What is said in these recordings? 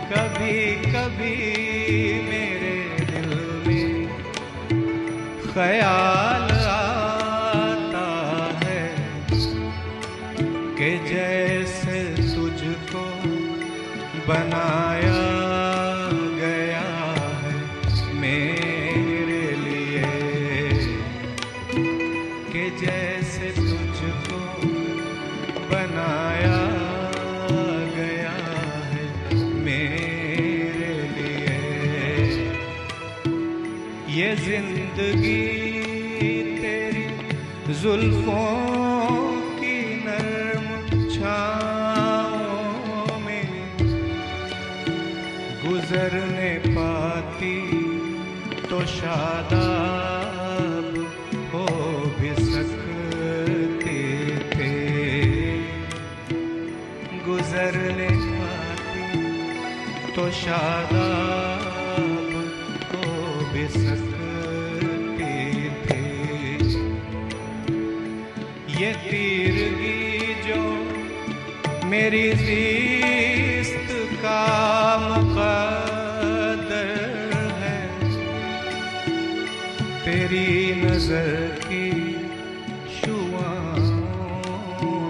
कभी कभी मेरे दिल में ख्याल आता है कि जैसे तुझको बनाया गया है मेरे लिए, कि जैसे तुझको बनाया गया है मेरे लिए। ये जिंदगी तेरी जुल्फों की नर्म छाँवों में गुजरने पाती तो शादाब हो भी सकते थे, गुजरने पाती तो शादाब हो भी सकते थे। ये तीरगी जो मेरी ज़िस्त का मुक़द्दर है, तेरी नज़र की शुआओं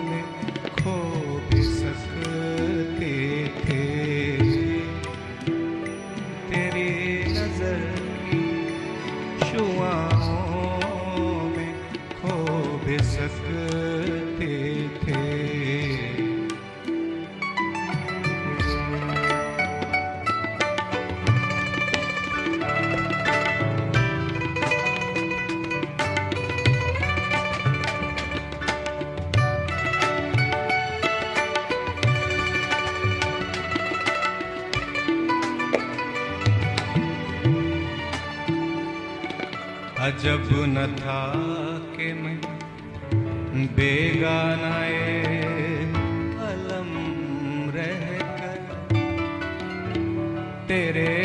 में खो भी सकते थे, तेरी नज़र की शुआओं में खो भी सकते थे। अजब न था कि मैं बेगानाए अलम रहकर तेरे